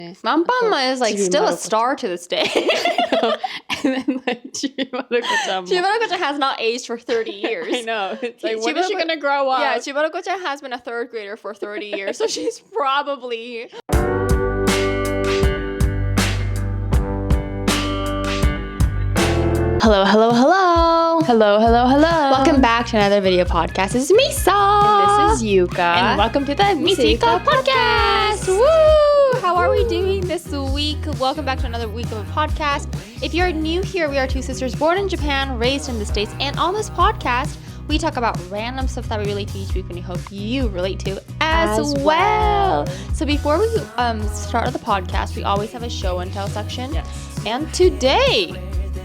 Manpanma is like still a star to this day. And then like Chibimaruko-chan. Chibimaruko-chan has not aged for 30 years. I know. It's like, when is she gonna grow up? Yeah, Chibimaruko-chan has been a third grader for 30 years, so she's probably... Hello. Hello. Welcome back to another video podcast. This is Misa. And this is Yuka. And welcome to the Misika podcast. Woo! How are we doing this week? Welcome back to another week of a podcast. If you're new here, we are two sisters born in Japan, raised in the States, and on this podcast, we talk about random stuff that we relate to each week and we hope you relate to as well. So before we start the podcast, we always have a show and tell section. Yes. And today,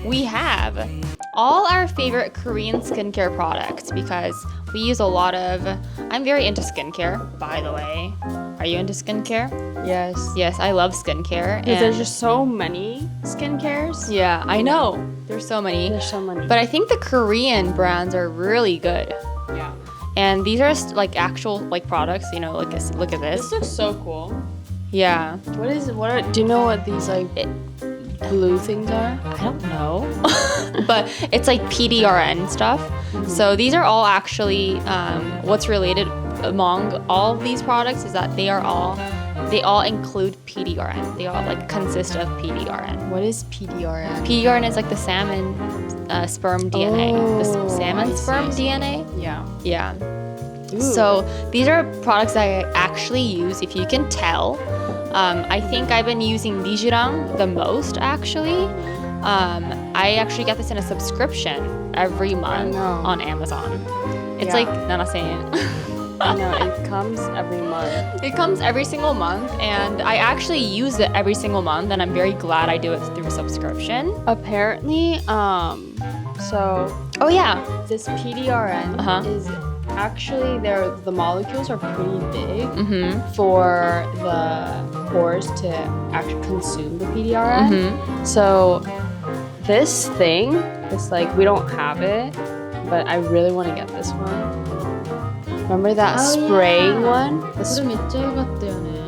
we have all our favorite Korean skincare products because we use a lot of... I'm very into skincare, by the way. Are you into skincare? Yes. Yes, I love skincare. Because there's just so many skincares. Yeah, I know. There's so many. But I think the Korean brands are really good. Yeah. And these are like actual like products, you know, like look at this. This looks so cool. Yeah. Do you know what these like blue things are? I don't know. But it's like PDRN stuff. Mm-hmm. So these are all actually what's related among all of these products is that they all include PDRN. They all like consist of PDRN. What is PDRN? PDRN is like the salmon sperm DNA. The salmon sperm DNA? Yeah. Yeah. Ooh. So these are products that I actually use, if you can tell. I think I've been using Nijirang the most, actually. I actually get this in a subscription every month on Amazon. It's like 7,000 yen. No, it comes every month. It comes every single month, and I actually use it every single month, and I'm very glad I do it through subscription. Apparently, Oh yeah, this PDRN is actually the molecules are pretty big for the pores to actually consume the PDRN. So this thing, it's like we don't have it, but I really want to get this one. Remember that spraying one?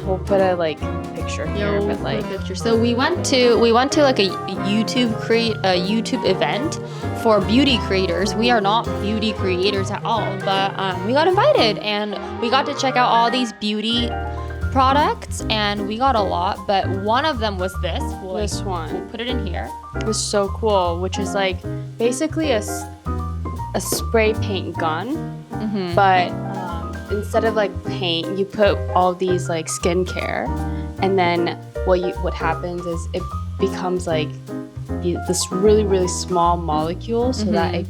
We'll put a like picture here, but like picture. So we went to like a YouTube event for beauty creators. We are not beauty creators at all, but we got invited and we got to check out all these beauty products, and we got a lot. But one of them was this. This one. We'll put it in here. It was so cool, which is like basically a spray paint gun. But instead of like paint, you put all these like skincare, and then what happens is it becomes like this really small molecule, so that it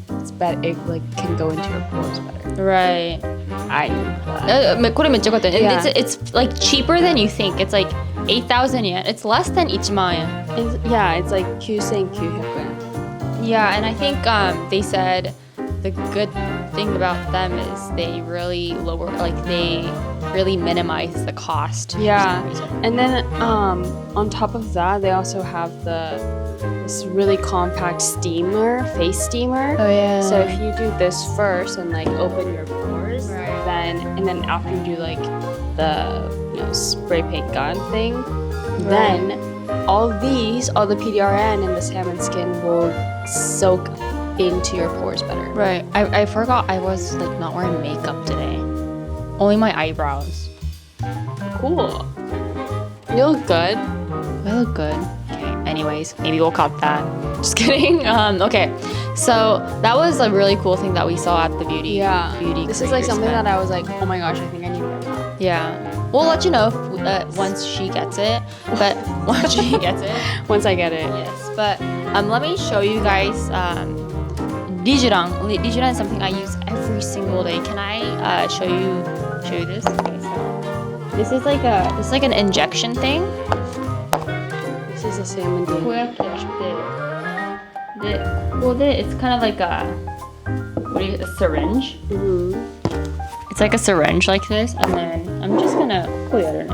like can go into your pores better. Right. I need that. これめっちゃ良かったね。Yeah. It's like cheaper than you think. It's like 8,000 yen. It's less than 1,000 yen. It's like 9,900 yen. Yeah, and I think they said the good thing about them is they really minimize the cost. Yeah, and then on top of that, they also have this really compact face steamer. Oh yeah. So if you do this first and like open your pores, then after you do like the spray paint gun thing, then all the PDRN and the salmon skin will soak into your pores better. Right. I forgot I was like not wearing makeup today. Only my eyebrows. Cool. You look good. I look good. Okay. Anyways, maybe we'll cut that. Just kidding. Okay. So that was a really cool thing that we saw at the beauty. This is like something that I was like, oh my gosh, I think I need to get that. Yeah. We'll let you know if, once she gets it. But once she gets it. Once I get it. Yes. But let me show you guys Nijirang. Nijirang is something I use every single day. Can I show you this? Okay, so this is like an injection thing. This is a salmon DNA. こうやってやってでここで it's kind of like a syringe. It's like a syringe like this, and then I'm just gonna こうやるね。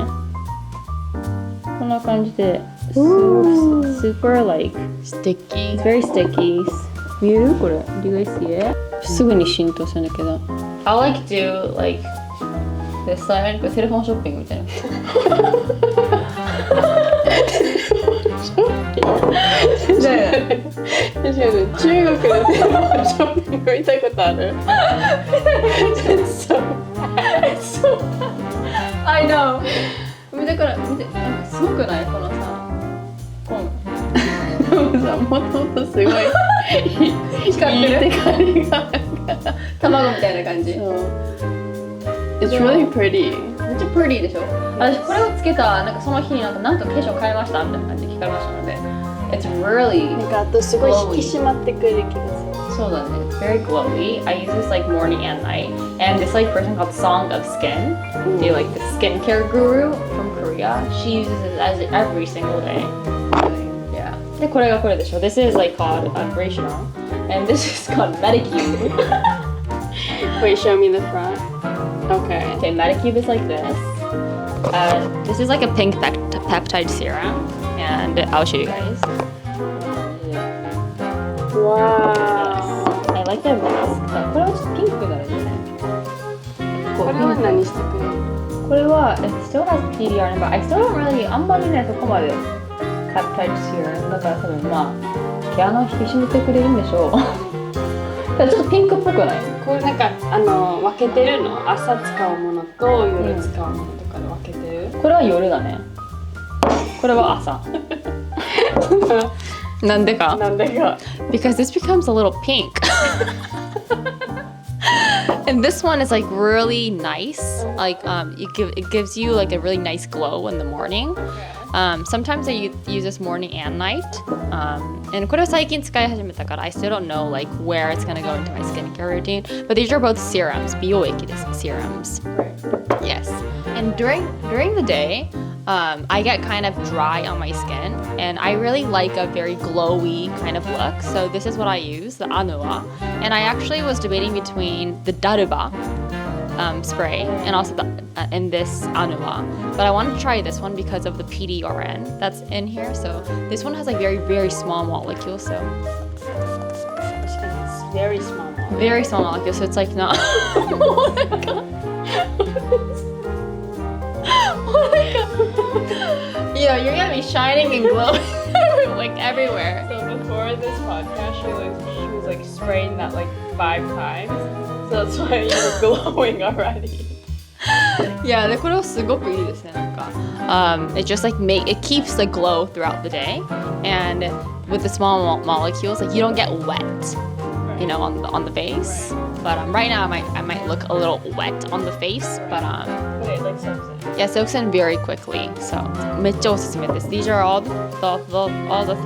こんな感じで super like sticky. It's very sticky. 見えるこれ Do you guys see it? すぐに浸透するんだけど I'll like do like this side これテレフォンショッピングみたいな確かに中国のテーマショッピング見たことあるそう I know 見てなんかすごくないこのさでもさもともとすごい光ってるいいテカリが卵みたいな感じそう It's really pretty めっちゃ pretty でしょ私これをつけたなんかその日になんと化粧変えましたみたいな感じで聞かれましたので It's really なんかあとすごい引き締まってくる気がするそうだね It's very glowy I use this like morning and night and this like person called Song of Skin they like the skincare guru from Korea she uses it as every single day yeah でこれがこれでしょ This is like called Gratiano and this is called Medicube Wait, show me the front Okay Medicube is like this this is like a pink peptide serum and I'll show you guys Wow I like the mask これはちょっとピンクになるんだよねこれは何してくれるこれは It still has PDR but I still don't really あんまりねそこまでペプタイドセラムだから多分まあ毛穴を引き締めてくれるんでしょうただちょっとピンクっぽくないこれなんか分けてるの朝使うものと夜使うものとかで分けてる、これは夜だねこれは朝なんでかなんでか Because this becomes a little pink and this one is like really nice like it gives you like a really nice glow in the morning sometimes I use this morning and night and これは最近使い始めたから I still don't know like where it's gonna go into my skincare routine but these are both serums 美容液です serums yes and during the day I get kind of dry on my skin and I really like a very glowy kind of look so this is what I use the Anua and I actually was debating between the Daruba spray and also and this Anua but I wanted to try this one because of the PDRN that's in here so this one has like very very small molecules so It's very small molecules so it's like not oh my god oh my god yeah you're gonna be shining and glowing like everywhere So before this podcast she was like spraying that like 5 times So that's why you were glowing already Yeah でこれはすごくいいですねなんかit just like it keeps the glow throughout the day and with the small molecules like you don't get wet you know on the face but right now I might look a little wet on the face but But it like soaks in yeah soaks in very quickly so めっちゃおすすめです These are all the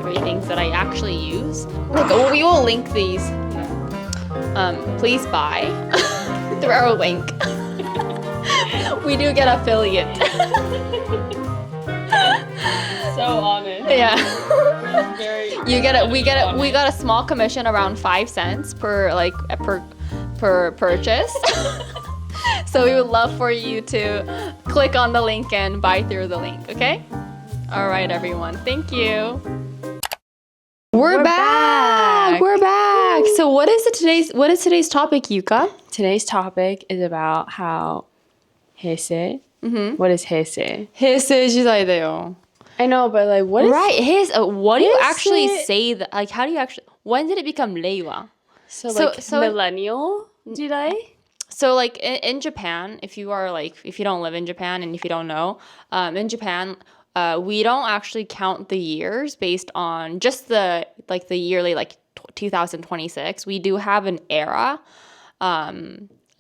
3 things that I actually use like we will link these please buy through our link we do get affiliate So honest yeah Very we got a small commission around 5 cents per purchase so we would love for you to click on the link and buy through the link okay all right everyone thank you we're back so what is today's topic Yuka Today's topic is about how Heisei What is Heisei? 平成時代だよ I know, but like, what is right what do you Heisei? actually say that like how do you actually when did it become Reiwa so millennial jidai? So like in Japan, if you don't live in Japan and if you don't know, in Japan, we don't actually count the years based on just the yearly 2026. We do have an era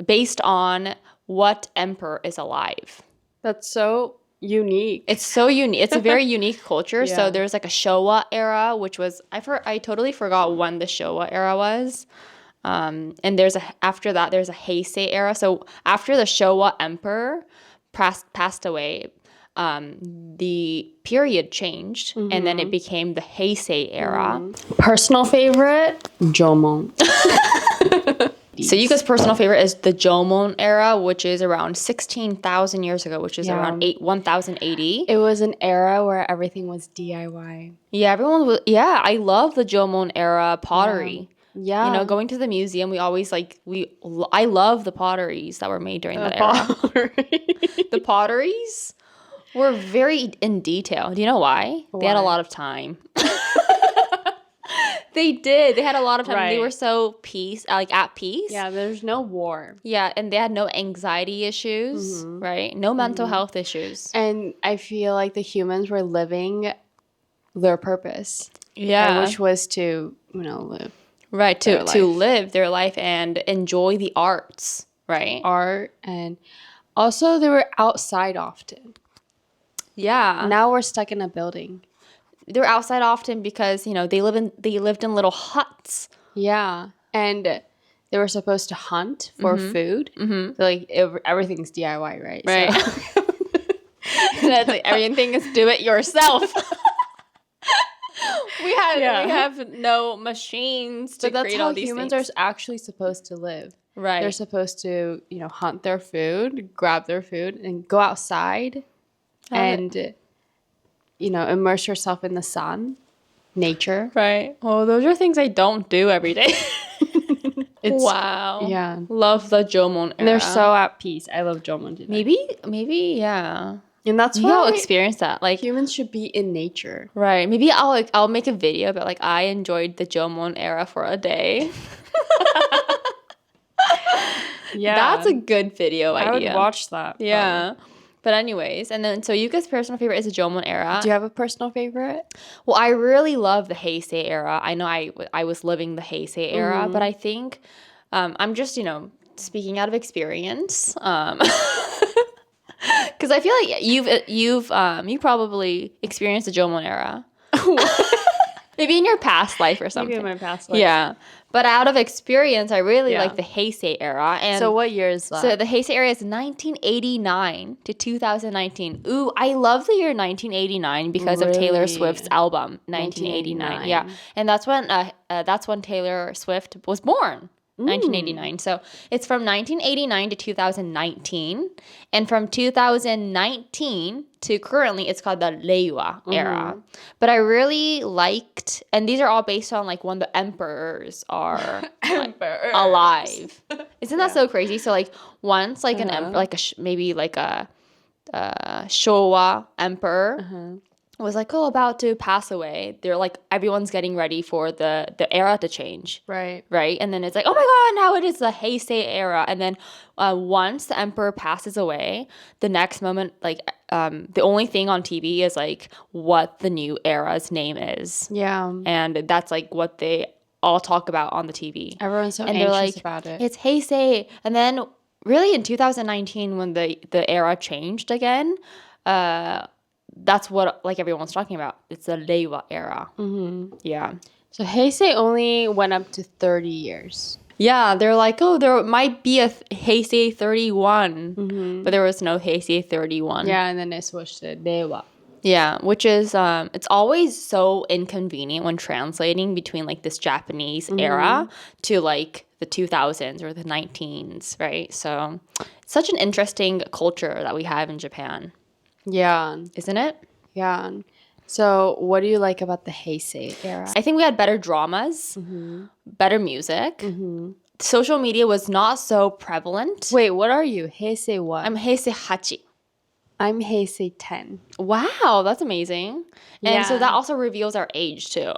based on what emperor is alive. That's so unique. It's so unique. It's a very unique culture. Yeah. So there's like a Showa era, which was I totally forgot when the Showa era was. And after that there's a Heisei era. So after the Showa emperor passed away, the period changed and then it became the Heisei era. Personal favorite? Jomon. So Yuka's personal favorite is the Jomon era, which is around 16,000 years ago, which is around 1080. It was an era where everything was DIY. Yeah, I love the Jomon era pottery. Yeah. You know, going to the museum, we always I love the potteries that were made during that era. The potteries were very in detail. Do you know why? They had a lot of time. They did. They had a lot of time. They Right. were so at peace. Yeah, there's no war. Yeah, and they had no anxiety issues, right? No mental health issues. And I feel like the humans were living their purpose. Yeah. Which was to, live Right, their to life. live their life and enjoy the arts, right? art. And also they were outside often. Yeah. Now we're stuck in a building. They're outside often because, they lived in little huts. Yeah. And they were supposed to hunt for food. Mm-hmm. So, like, everything's DIY, right? Right. So. That's like, everything is do it yourself. We have no machines to But that's create how all these humans things. are actually supposed to live. Right. They're supposed to, hunt their food, grab their food, and go outside and, immerse yourself in the sun, nature. Right. Well, those are things I don't do every day. It's, wow. Yeah. Love the Jomon era. And they're so at peace. I love Jomon today. Maybe, yeah. And that's Maybe I'll why experience that. Like, humans should be in nature. right. Maybe I'll make a video about like I enjoyed the Jomon era for a day. Yeah. That's a good video I idea. would watch that. Yeah. But anyways, and then so Yuka's personal favorite is the Jomon era. Do you have a personal favorite? Well, I really love the Heisei era. I know I was living the Heisei era, but I think I'm just, speaking out of experience. Because I feel like you probably experienced the Jomon era. Maybe in your past life or something. Maybe in my past life. Yeah. But out of experience, I really Yeah. like the Heisei era. And So what year is that? so the Heisei era is 1989 to 2019. Ooh, I love the year 1989 because of Taylor Really? Swift's album 1989. Yeah, and that's when Taylor Swift was born. 1989. So it's from 1989 to 2019, and from 2019 to currently, it's called the Reiwa era. But I really liked, and these are all based on like when the emperors are alive. Isn't that so crazy? So like once like an like maybe like a Showa emperor was like about to pass away. They're like everyone's getting ready for the era to change. Right. Right? And then it's like, oh my god, now it is the Heisei era. And then once the emperor passes away, the next moment, like the only thing on TV is like what the new era's name is. Yeah. And that's like what they all talk about on the TV. Everyone's so And anxious they're like, about it. it's Heisei. And then really in 2019 when the era changed again, that's what like everyone's talking about. It's the Reiwa era. Mm-hmm. Yeah. So Heisei only went up to 30 years. Yeah, they're like, oh, there might be a Heisei 31, but there was no Heisei 31. Yeah, and then they switched to Reiwa. Yeah, which is, it's always so inconvenient when translating between like this Japanese era to like the 2000s or the 19s, right? So it's such an interesting culture that we have in Japan, Yeah. isn't it? Yeah. So what do you like about the Heisei era? I think we had better dramas, better music. Social media was not so prevalent. Wait, what are you? Heisei what? I'm Heisei Hachi. I'm Heisei 10. Wow, that's amazing. And so Yeah. that also reveals our age too.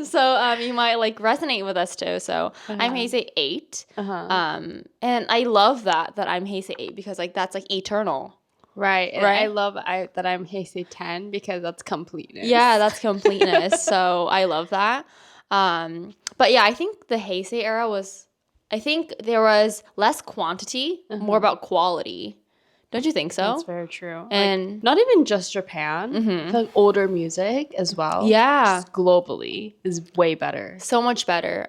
So you might like resonate with us too. So I'm Heisei 8. And I love that I'm Heisei 8 because like that's like eternal. Right. And Right? I love that I'm Heisei 10 because that's completeness. Yeah, that's completeness. So I love that. But yeah, I think the Heisei era I think there was less quantity, more about quality. Don't you think so? That's very true. And like, not even just Japan, like older music as well. yeah. Just globally is way better. So much better.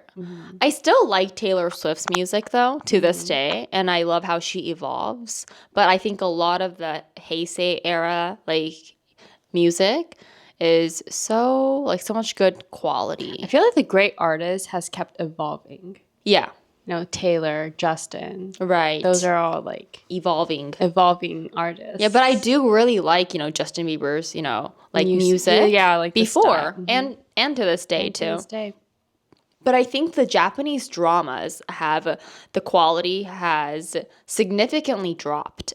I still like Taylor Swift's music though to this day, and I love how she evolves. But I think a lot of the Heisei era like music is so much good quality. I feel like the great artist has kept evolving. Yeah, Taylor, Justin, right. those are all like evolving. evolving artists. Yeah, but I do really like Justin Bieber's like music. Yeah, like the before style. and to this day To too. this day. But I think the Japanese dramas the quality has significantly dropped.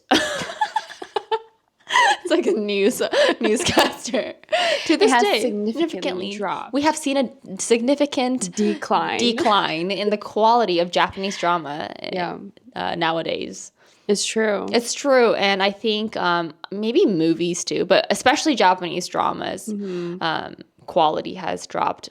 It's like a newscaster. To this day, significantly dropped. we have seen a significant decline in the quality of Japanese drama nowadays. It's true. It's true, and I think maybe movies too, but especially Japanese dramas, quality has dropped.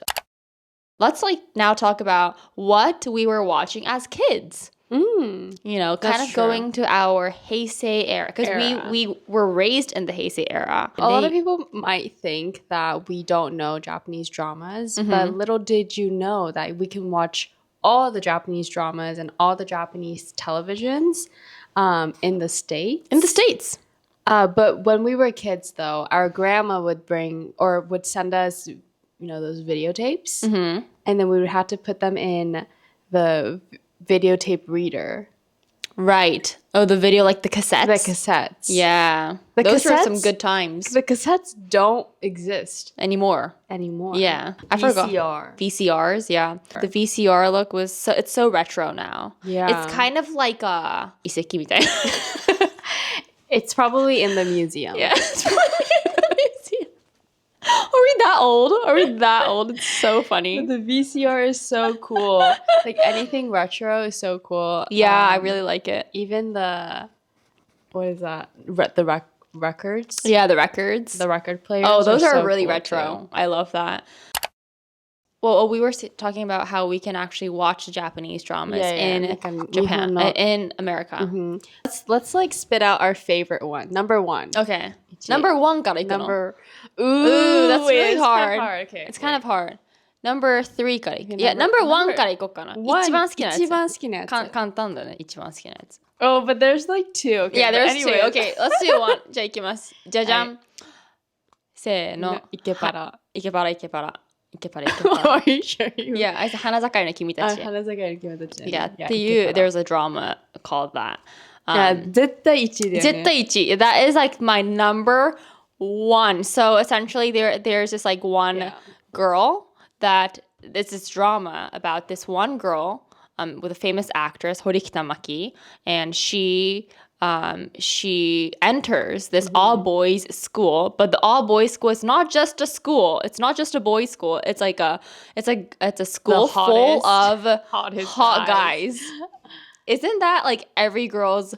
Let's now talk about what we were watching as kids. You know, kind of going to our Heisei era, because we were raised in the Heisei era. A lot of people might think that we don't know Japanese dramas, but little did you know that we can watch all the Japanese dramas and all the Japanese televisions in the States. In the States. But when we were kids, though, our grandma would would send us, those videotapes, and then we would have to put them in the videotape reader. Right. Oh, the video, like the cassettes? The cassettes. Yeah. Those were some good times. The cassettes don't exist anymore. Yeah. I forgot. VCRs, yeah. The VCR look it's so retro now. Yeah. It's kind of like Iseki mitai. It's probably in the museum. Yeah. It's probably in the museum. Are we that old? It's so funny. The VCR is so cool. Like anything retro is so cool. Yeah, I really like it. Even what is that? Records? Yeah, the records. The record players. Oh, those are so really cool retro. too. I love that. Well, we were talking about how we can actually watch Japanese dramas in Japan, in America. Let's spit out our favorite one. Number one. Okay. Number one からいくの? Ooh, that's really hard. Okay. It's kind of hard. Number 3からいく. Yeah, number 1からいこうかな. 一番好きなやつ. 一番好きなやつ. 簡単だね。一番好きなやつ. Oh, but there's like two. Okay, yeah, there's anyways. two. Okay, let's do one. じゃあいきます。じゃじゃん。せーの。イケパラ。イケパラ。Are you sure you? Yeah, 花盛りの君たち。花盛りの君たち。Yeah, っていう、there's a drama called that. Yeah, 絶対1位だよね。絶対1位. That is like my number one. So essentially there's this like one girl that there's this drama about this one girl with a famous actress, Horikita Maki, and she enters this all-boys school, but the all-boys school is not just a school. It's not just a boys' school. It's a school full of hot guys. Isn't that like every girl's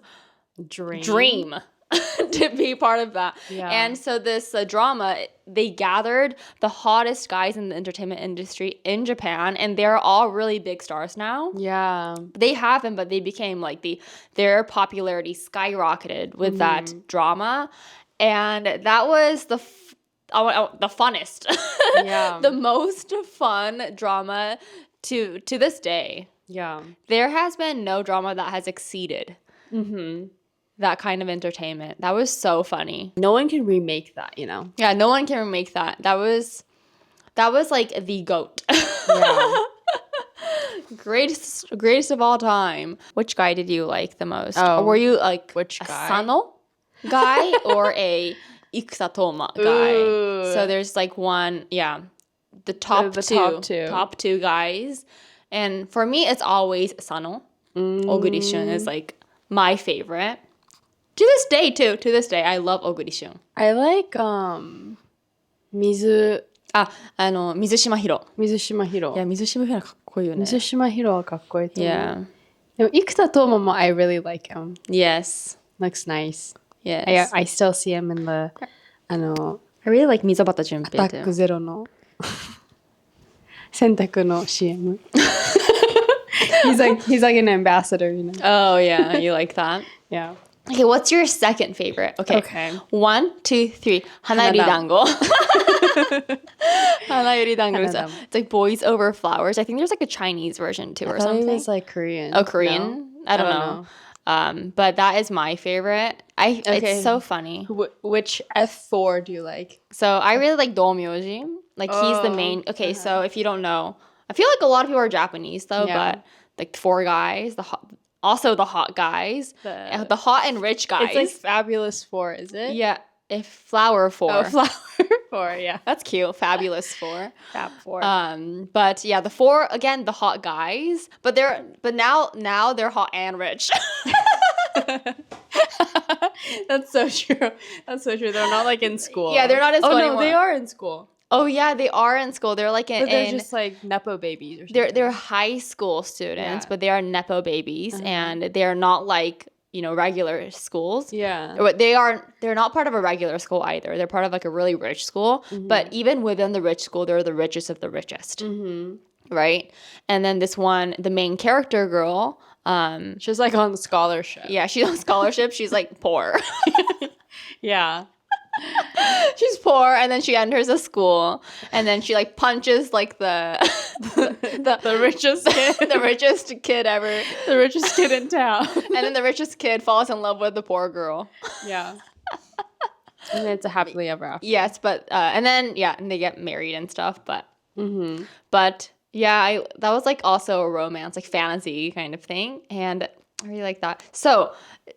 dream to be part of that? Yeah. And so this drama, they gathered the hottest guys in the entertainment industry in Japan, and they're all really big stars now. Yeah. They haven't, but they became like their popularity skyrocketed with that drama, and that was the funnest, the most fun drama to this day. Yeah. There has been no drama that has exceeded that kind of entertainment. That was so funny. No one can remake that, you know? Yeah, no one can remake that. That was like the GOAT. Yeah. Greatest of all time. Which guy did you like the most? Oh, or were you like which a guy? Sano guy or a Ikusa Toma guy? Ooh. So there's like one, the top two guys. And for me, it's always Sano. Oguri Shun is like my favorite. To this day, too. To this day, I love Oguri Shun. I like Mizu Mizushima Hiro. Mizushima Hiro. Yeah, Mizushima Hiro かっこいいよね。Mizushima Hiro はかっこいいと思う。Yeah. でも生田斗真も I really like him. Yes. Looks nice. Yes. I still see him in the I really like Mizabata Junpei アタック too. ゼロの洗濯の CM. He's like an ambassador, you know. Oh, yeah. You like that? Yeah. Okay, what's your second favorite? Okay. 1, 2, 3. Hanayuri Dango. Hanayuri Dango. Hanadam. It's like Boys Over Flowers. I think there's like a Chinese version too or I thought something. it was like Korean. Oh, Korean? No? I don't know. But that is my favorite. It's so funny. Which F4 do you like? So I really like Do Myoji. Like he's the main. Okay, so if you don't know, I feel like a lot of people are Japanese though, but like 4 guys, also the hot guys, the hot and rich guys. It's like Fabulous 4, is it? Yeah, if Flower 4. Oh, Flower 4, yeah. That's cute. Fabulous 4. Fab 4. But yeah, the 4 again, the hot guys, but now they're hot and rich. That's so true. That's so true. They're not like in school. Yeah, they're not in school Oh no, anymore. they are in school. Oh yeah, they are in school. They're like But they're just like nepo babies or something. they're high school students, Yeah. but they are nepo babies, and they're not like regular schools. Yeah. But they're not part of a regular school either. They're part of like a really rich school. But even within the rich school, they're the richest of the richest. Right? And then this one, the main character girl, She's like on scholarship. yeah, she's on scholarship. She's like poor. Yeah. She's poor, and then she enters a school, and then she like punches like the The richest kid. the richest kid ever. The richest kid in town. And then the richest kid falls in love with the poor girl. Yeah. And it's a happily ever after. Yes, but and then and they get married and stuff. But Mm-hmm. but yeah, that was like also a romance, like fantasy kind of thing, and I really like that. So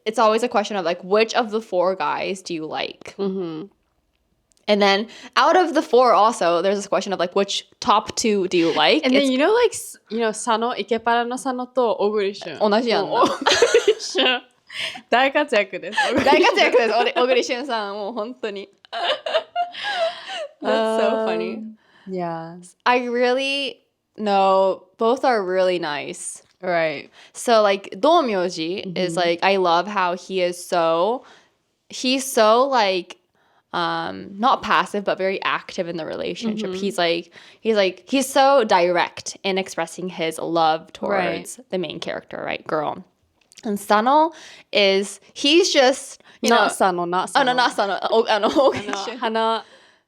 it's always a question of like, which of the four guys do you like? Mm-hmm. And then out of the four, also there's this question of like, which top two do you like? And then It's Sano, Ikepara no Sano と小栗旬。同じやんな。もう小栗旬。大活躍です。大活躍です。小栗旬さん、もう本当に。That's so funny. Yeah. I really no, both are really nice. Right. So like Do Myoji is like, I love how he's so like not passive but very active in the relationship. He's so direct in expressing his love towards the main character, right, girl. And Sano he's just Not Sano, not oh Sano. no, not Sano. Hana.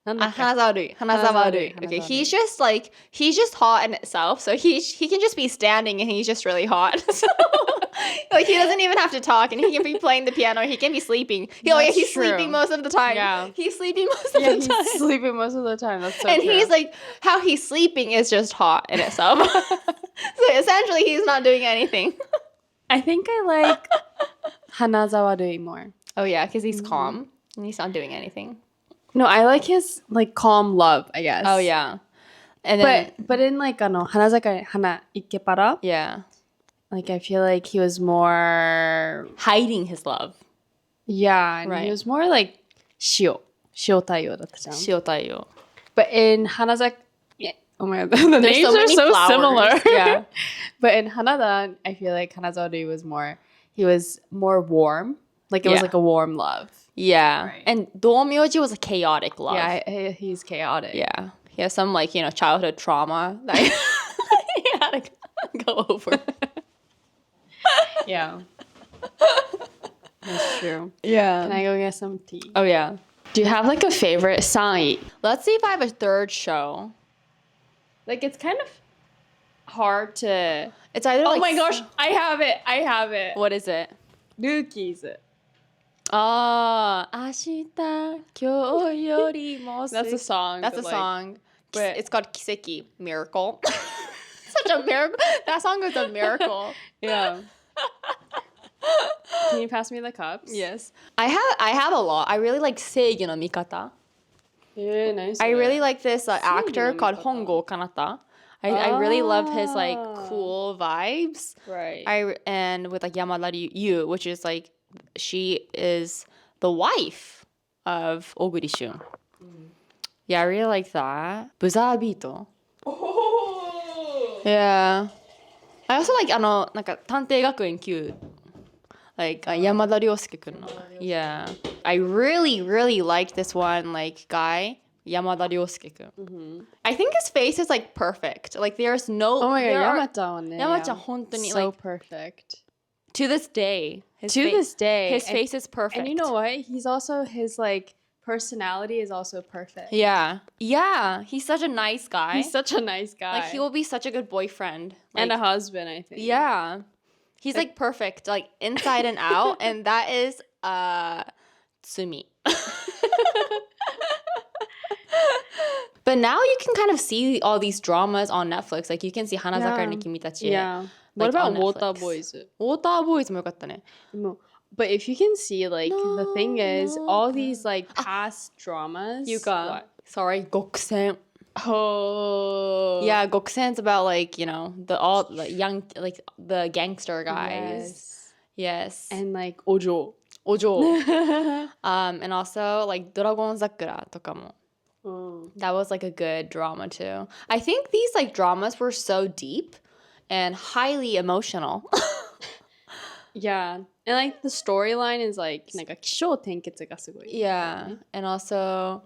Hanazawarui. Okay, he's just hot in itself. So he can just be standing and he's just really hot. So like he doesn't even have to talk, and he can be playing the piano. He can be sleeping. He's true. sleeping most of the time. Yeah. He's sleeping most of Yeah, the time. he's sleeping most of the time. That's so And true. he's like, how he's sleeping is just hot in itself. So essentially, he's not doing anything. I think I like Hanazawa more. Oh yeah, because he's calm and he's not doing anything. No, I like his like calm love, I guess. Oh yeah, and then But in like Hanazaka Hana Ikepara, yeah, like I feel like he was more hiding his love. and Right. he was more like shio taiyo だったじゃん. 塩対応. But in Hanazaka, oh my god, the names so are many so flowers. similar. Yeah. But in Hanada, I feel like Hanazari was more warm. Like it was Yeah. like a warm love. Yeah. Right. And Domyoji was a chaotic love. Yeah, he's chaotic. Yeah. He has some like, childhood trauma that he had to go over. Yeah. That's true. Yeah. Can I go get some tea? Oh yeah. Do you have like a favorite 3位? Let's see if I have a third show. Like it's kind of hard to. It's either Oh like my gosh, I have it. What is it? Rookies. Ah, 明日今日よりも That's a song. That's a but, like, song. but- It's called Kiseki, miracle. Such a miracle. That song was a miracle. Yeah. Can you pass me the cups? Yes. I have a lot. I really like Seigi no Mikata. Yeah, nice. I really like this Seigi actor no called Mikata. Hongo Kanata. I really love his like Ah. cool vibes. Right. And with like Yamada Yu, which is like she is the wife of Oguri Shun. Yeah, I really like that. Buzabito. Oh. Yeah. I also like なんか探偵学園 Q. Like 山田涼介くんの. Yeah. I really like this one like guy. Yamada Ryosuke-kun. I think his face is like perfect. Like there's no. Oh my there are- god, Yamata はね. Yamata 本当に so like perfect. to this day. His To this day, his and- face is perfect. And you know what? He's also his like personality is also perfect. Yeah, he's such a nice guy. He's such a nice guy. Like he will be such a good boyfriend. and a Like, husband, I think. yeah, he's like perfect, like inside and out, and that is Tsumi. But now you can kind of see all these dramas on Netflix. Like you can see Hanazaka Yeah. and Nikimitachi. Yeah. Like, What about on Water Netflix. Boys? Water Boys もよかったね。 No. But if you can see, like, the thing is, all these, like, past dramas. Yuka. Sorry, Goksen. What? Oh. Yeah, Goksen's about like, the all like young like the gangster guys. Yes. Yes. And like Ojo. Ojo. And also like Dragon Sakura とかも. That was like a good drama too. I think these like dramas were so deep and highly emotional. Yeah. And like the storyline is like なんか起承転結がすごい。Yeah. And also,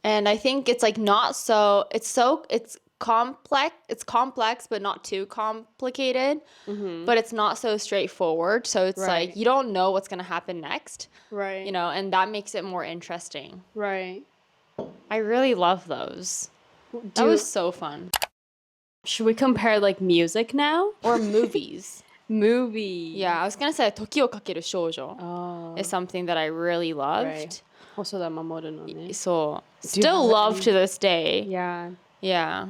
and I think it's like not so, it's complex, but not too complicated. But it's not so straightforward. So it's Right. like, you don't know what's going to happen next, Right. you know, and that makes it more interesting. Right. I really love those. That was so fun. Should we compare like music now? Or movies. Movie. Yeah, I was going to say 時をかける少女 Oh. is something that I really loved. Right. 細田守のね。So, Do you still have love any- to this day. Yeah. Yeah.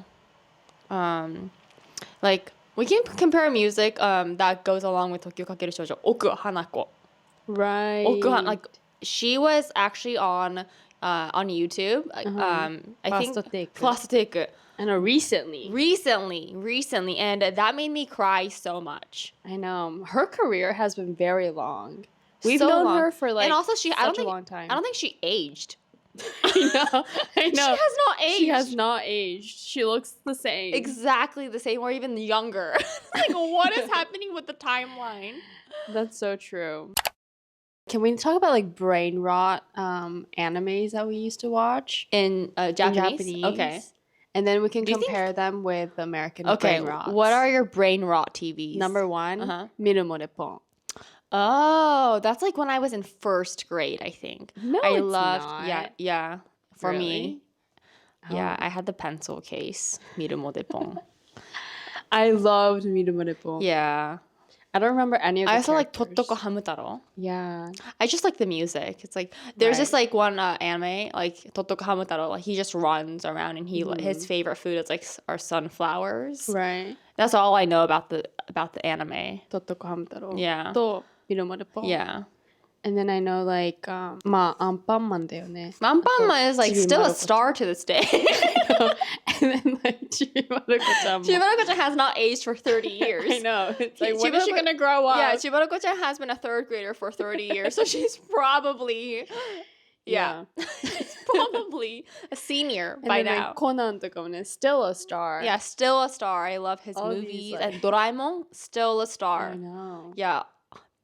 Like, we can compare music that goes along with 時をかける少女 Oku Hanako. Right. Like, she was actually on YouTube. I think Plastic. Plastic. I know recently. Recently, and that made me cry so much. I know. Her career has been very long. We've So known long. her for like and also such a long time. I don't think she aged. I know. She has not aged. She has not aged. She looks the same. Exactly the same, or even younger. Like, what is happening with the timeline? That's so true. Can we talk about like brain rot animes that we used to watch In in Japanese? Okay. And then we can Do you think- compare them with American Okay, brain rots. what are your brain rot TVs? Number one, Uh-huh. Mirumo Repon. Oh, that's like when I was in first grade, I think. No, I it's loved, not. yeah. For me, Really? yeah, I had the pencil case, Mirumo Depon. I loved Mirumo Repon. Yeah. I don't remember any of the I also like characters. Totoko Hamutaro. Yeah. I just like the music. It's like there's this Right. like one anime like Totoko Hamutaro. Like he just runs around and his favorite food is like are sunflowers. Right. That's all I know about the anime. Totoko Hamtaro. Yeah. と Mirumo Repon. Yeah. And then I know like まあアンパンマンだよね。 Manpanma is like still a Chibimaruko-chan. star to this day. And then like Chibimaruko-chan も Chibaruko-chan has not aged for 30 years. I know. It's like when is she Chibimaruko- gonna grow up? Yeah, Chibaruko-chan has been a third grader for 30 years, so she's probably yeah, she's probably a senior And by then, now. Like, Conan とかもね still a star. Yeah, still a star. I love his All these, movies. like- And Doraemon, still a I star. know. Yeah,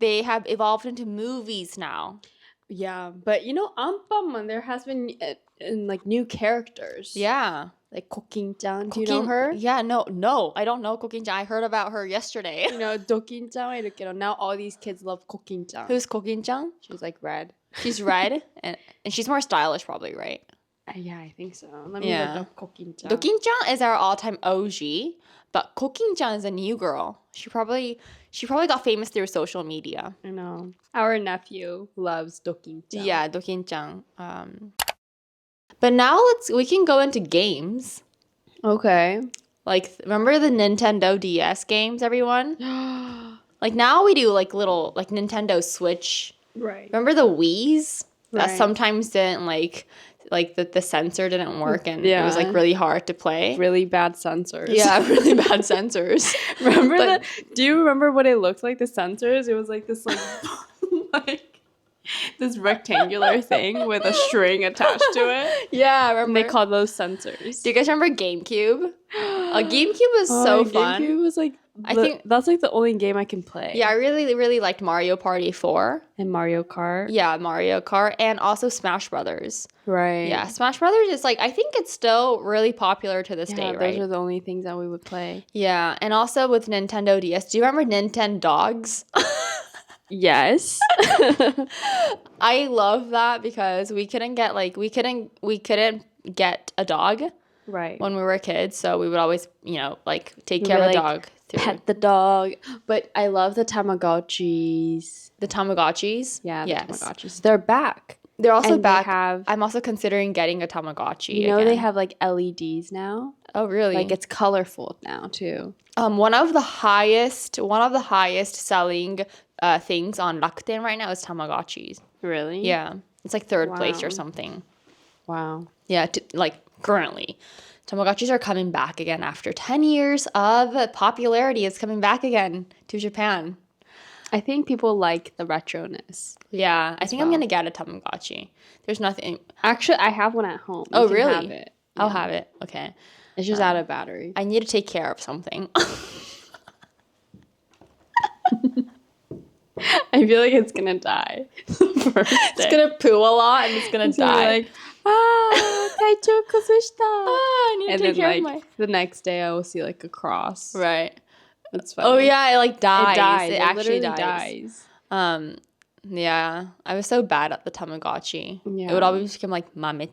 they have evolved into movies now. Yeah, but you know, Anpanman, there has been like new characters. Yeah. Like Kokin-chan. Do you know her? Yeah, no, I don't know Kokin-chan. I heard about her yesterday. You know, Dokin-chan はいるけど now all these kids love Kokin-chan. Who's Kokin-chan? She's like red. She's red, and she's more stylish, probably, right? Yeah, I think so. Let me Yeah. look up Kokin-chan. Dokin-chan is our all-time OG, but Kokin-chan is a new girl. She probably got famous through social media. I know. Our nephew loves Dokin-chan. Yeah, Dokin-chan. But now we can go into games. Okay. Like, remember the Nintendo DS games, everyone? Like, now we do like little like Nintendo Switch. Right. Remember the Wii's that Right. sometimes didn't like the sensor didn't work and it was like Yeah. really hard to play. Really bad sensors. Yeah, really bad sensors. Remember But- do you remember what it looked like, the sensors? It was like this like like this rectangular thing with a string attached to it. Yeah, I And remember. they called those sensors. Do you guys remember GameCube? GameCube was so fun. GameCube was like I think- that's like the only game I can play. Yeah, I really liked Mario Party 4. And Mario Kart. Yeah, Mario Kart and also Smash Brothers. Right. Yeah, Smash Brothers is like I think it's still really popular to this Yeah, day, those right? are the only things that we would play. Yeah, and also with Nintendo DS. Do you remember Nintendo Dogs? Yes. I love that because we couldn't get a dog Right. when we were kids, so we would always, like take We care of would, a like, dog through Pet the dog. But I love the Tamagotchis. the Tamagotchis. Yeah, the yes. Tamagotchis. They're back. They're also And they back. have- I'm also considering getting a Tamagotchi. You know they again. have like LEDs now. Oh, really? Like it's colorful now too. One of the highest selling things on Rakuten right now is Tamagotchis. Really? Yeah, it's like third place or Wow. something. Wow. Yeah, like currently. Tamagotchis are coming back again after 10 years of popularity. It's coming back again to Japan. I think people like the retroness. Yeah, I think I'm gonna get a Tamagotchi. There's nothing. Actually, I have one at home. Oh, You can really? have it. I'll have it. Okay. It's just out of battery. I need to take care of something. I feel like it's gonna die. It's gonna poo a lot and it's gonna die. Like, taichou kuzushita. I need to And take then, care like, of my. the next day I will see, like, a cross. Right. That's funny. Oh yeah, it like dies. It dies. It actually literally dies. Yeah, I was so bad at the Tamagotchi. Yeah. It would always become like mame,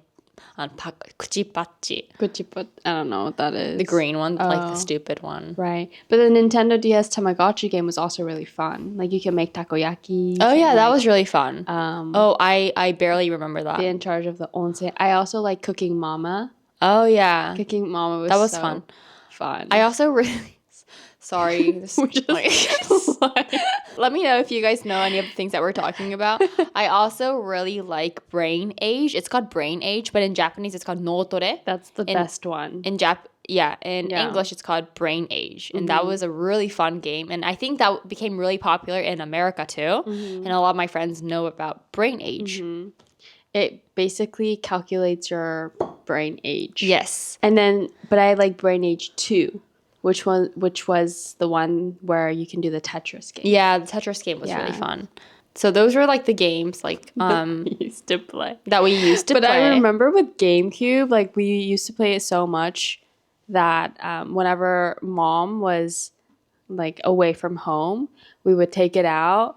kuchipachi. Kuchiput. I don't know what that is. The green one, like the Oh. stupid one. Right. But the Nintendo DS Tamagotchi game was also really fun. Like, you can make takoyaki. Oh yeah, that was really fun. Oh. I barely remember that. Be in charge of the onsen. I also like Cooking Mama. Oh yeah, Cooking Mama was that was so fun. Fun. I also really. Sorry. We're just Let me know if you guys know any of the things that we're talking about. I also really like Brain Age. It's called Brain Age, but in Japanese it's called Notore. That's the best one. In English it's called Brain Age. And that was a really fun game. And I think that became really popular in America too. And a lot of my friends know about Brain Age. It basically calculates your brain age. Yes. And then, but I like Brain Age 2, which was the one where you can do the Tetris game. Yeah, the Tetris game was really fun. So those were like the games like We used to play. that we used to But play. I remember with GameCube, like, we used to play it so much that whenever mom was, like, away from home, we would take it out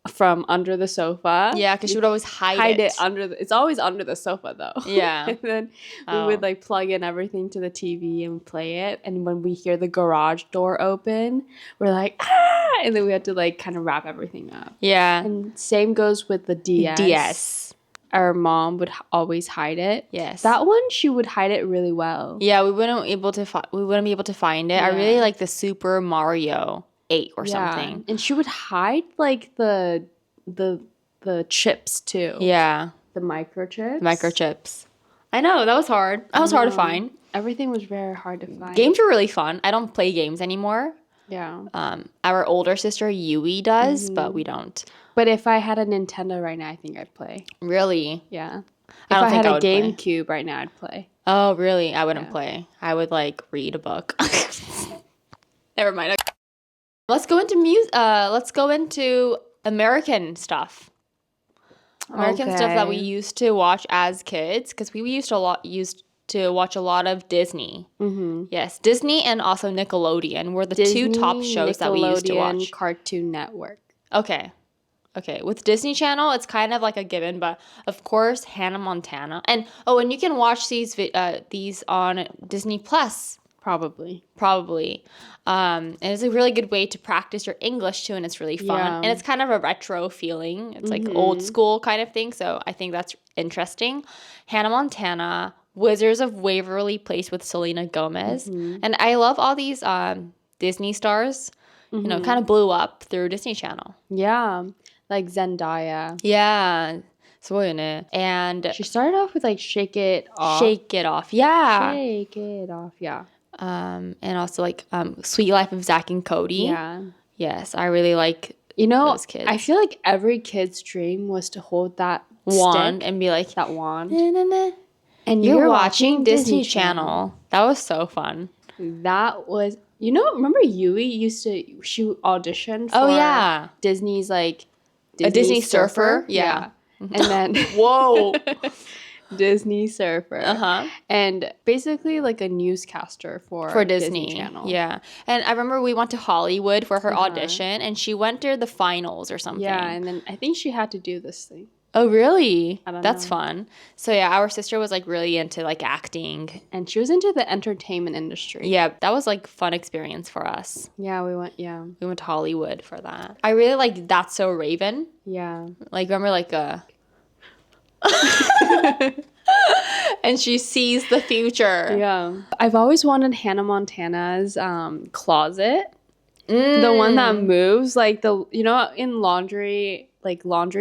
from under the sofa. Yeah, because she would always hide it under it's always under the sofa though. Yeah. And then we would, like, plug in everything to the TV and play it. And when we hear the garage door open, we're like, ah! And then we had to, like, kind of wrap everything up. Yeah. And same goes with the DS. DS. Our mom would always hide it. Yes. That one, she would hide it really well. Yeah, we wouldn't be able to find it. I really like the Super Mario 8 or something. And she would hide, like, the chips too. Yeah. The microchips. Microchips. I know, that was hard. That was hard to find. Everything was very hard to find. Games were really fun. I don't play games anymore. Yeah. Our older sister Yui does, but we don't. But if I had a Nintendo right now, I think I'd play. Really? Yeah. I don't if I think had I a would play. GameCube right now, I'd play. Oh, really? I wouldn't play. I would like read a book. Never mind. Let's go into American stuff. American stuff that we used to watch as kids, because we used to watch a lot of Disney. Mm-hmm. Yes, Disney and also Nickelodeon were the two top shows that we used to watch. Cartoon Network. Okay. With Disney Channel, it's kind of like a given, but of course Hannah Montana, and you can watch these on Disney Plus. Probably. And it's a really good way to practice your English too, and it's really fun. Yeah. And it's kind of a retro feeling. It's like old school kind of thing, so I think that's interesting. Hannah Montana, Wizards of Waverly Place with Selena Gomez. And I love all these Disney stars, kind of blew up through Disney Channel. Yeah. Like Zendaya. Yeah. すごいよね. And she started off with, like, Shake It Off. Shake It Off. Yeah. Shake It Off. Yeah. And also like Sweet Life of Zack and Cody. Yeah. Yes, I really like those kids. I feel like every kid's dream was to hold that wand stick, and be like that wand. Na, na, na. And you're watching Disney Channel. That was so fun. That was, remember Yui she auditioned for Disney's, like, a Disney surfer? Yeah. And then whoa. Disney surfer. Uh-huh. And basically like a newscaster for Disney Channel. Yeah. And I remember we went to Hollywood for her audition, and she went to the finals or something. Yeah, and then I think she had to do this thing. Oh, really? That's know. fun. So yeah, our sister was like really into like acting. And she was into the entertainment industry. Yeah, that was like fun experience for us. Yeah, we went to Hollywood for that. I really like That's So Raven. Yeah. Like, remember like and she sees the future. Yeah. I've always wanted Hannah Montana's closet. The one that moves, like in laundry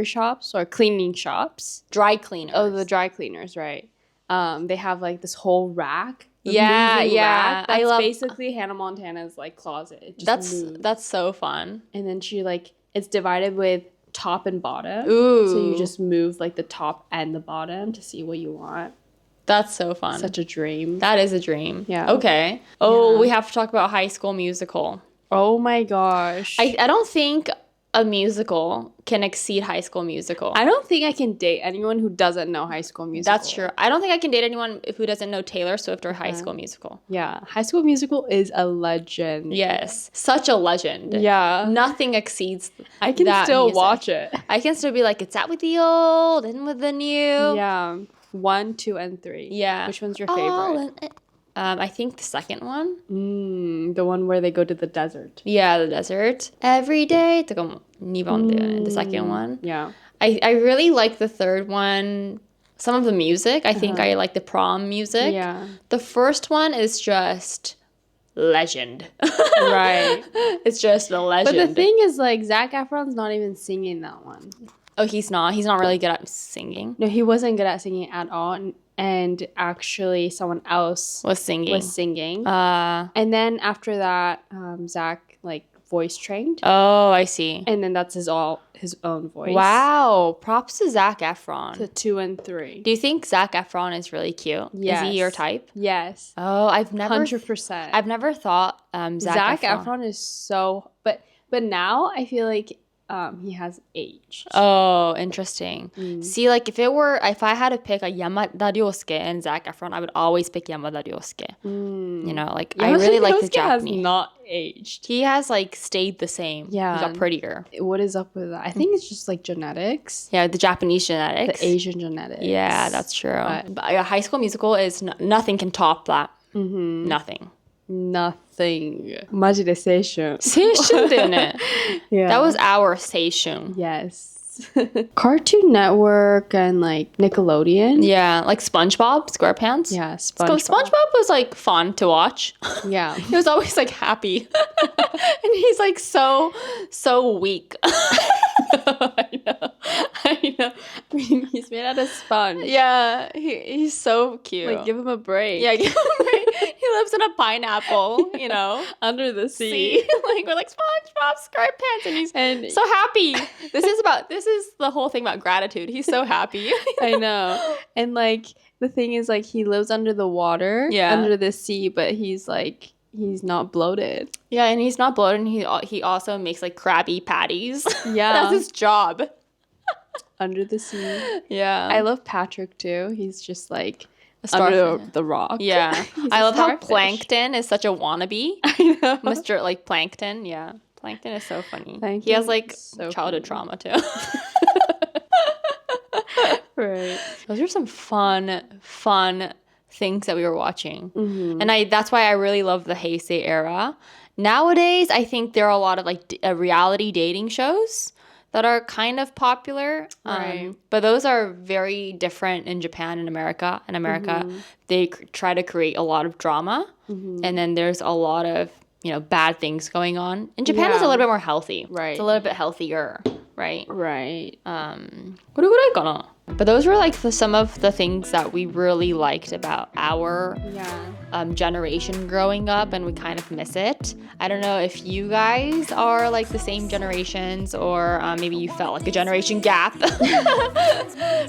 shops or cleaning shops. Dry cleaners. Oh, the dry cleaners, right. They have like this whole rack. Yeah. Rack. I love basically Hannah Montana's like closet. It just moves. That's so fun. And then she like it's divided with top and bottom. Ooh. So you just move like the top and the bottom to see what you want. That's so fun. Such a dream. That is a dream. Yeah. Okay. Oh, Yeah. we have to talk about High School Musical. Oh my gosh. I don't think a musical can exceed High School Musical. I don't think I can date anyone who doesn't know High School Musical. That's true. I don't think I can date anyone who doesn't know Taylor Swift or High School Musical. Yeah. High School Musical is a legend. Yes. Such a legend. Yeah. Nothing exceeds I can that still music. watch it. I can still be like, it's out with the old and with the new. Yeah. 1, 2, and 3. Yeah. Which one's your Oh, favorite? I think the second one. The one where they go to the desert. Yeah, the desert. Every day. とかも2番で、the second one. Yeah. I really like the third one. Some of the music. I think I like the prom music. Yeah. The first one is just legend. Right. It's just a legend. But the thing is, like, Zac Efron's not even singing that one. Oh, he's not. He's not really good at singing. No, he wasn't good at singing at all. And actually, someone else Was singing. was singing. And then after that, Zac, like, voice trained. Oh, I see. And then that's his own voice. Wow. Props to Zac Efron. To 2 and 3. Do you think Zac Efron is really cute? Yes. Is he your type? Yes. Oh, I've never 100%. I've never thought Zac Efron is so... But now, I feel like he has aged. Oh, interesting. See, like if I had to pick a Yamada Ryosuke and Zac Efron, I would always pick Yamada Ryosuke. You know, like I really like the Ryosuke has Japanese. not aged. He has like stayed the same. Yeah. He got prettier. What is up with that? I think it's just like genetics. Yeah, the Japanese genetics. The Asian genetics. Yeah, that's true. But- But yeah, High School Musical is nothing can top that. Nothing. Nothing. マジで青春。青春だよね。 Yeah. That was our 青春. Yes. Cartoon Network and like Nickelodeon. Yeah, like SpongeBob SquarePants. Yeah, SpongeBob was like fun to watch. Yeah. He was always like happy. And he's like so weak. I know. I mean, he's made out of sponge. Yeah, he's so cute. Like, give him a break. yeah, he lives in a pineapple, you know, Under the sea. sea. Like we're like SpongeBob SquarePants, and he's And so happy. This is the whole thing about gratitude. He's so happy. I know. And like the thing is like he lives under the water, Yeah. under the sea, but he's not bloated. Yeah, and he's not bloated, and he also makes like Krabby Patties. Yeah. That's his job. Under the sea. Yeah. I love Patrick too. He's just like A under starfish. the rock. Yeah. He's I a love how starfish. Plankton is such a wannabe. I know. Mr. like Plankton, yeah. Plankton is so funny. he Plankton has like is so childhood funny. trauma too. Right. Those are some fun things that we were watching. Mm-hmm. And that's why I really love the Heisei era. Nowadays, I think there are a lot of like reality dating shows that are kind of popular. Right. But those are very different in Japan and America. In America, they try to create a lot of drama. And then there's a lot of, bad things going on. In Japan, it's a Yeah. little bit more healthy. Right. It's a little bit healthier, right? Right. これぐらいかな? But those were like some of the things that we really liked about our Yeah. generation growing up, and we kind of miss it. I don't know if you guys are like the same generations, or maybe you felt like a generation gap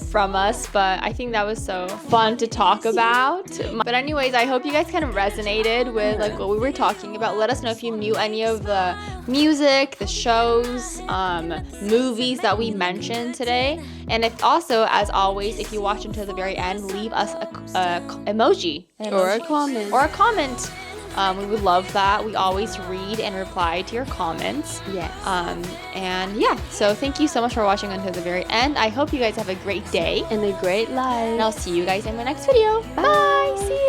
from us, but I think that was so fun to talk about. But anyways, I hope you guys kind of resonated with like what we were talking about. Let us know if you knew any of the music, the shows, movies that we mentioned today. And if also, as always, if you watch until the very end, leave us a emoji. Or a comment. Or a comment. We would love that. We always read and reply to your comments. Yes. And yeah, so thank you so much for watching until the very end. I hope you guys have a great day. And a great life. And I'll see you guys in my next video. Bye. See you.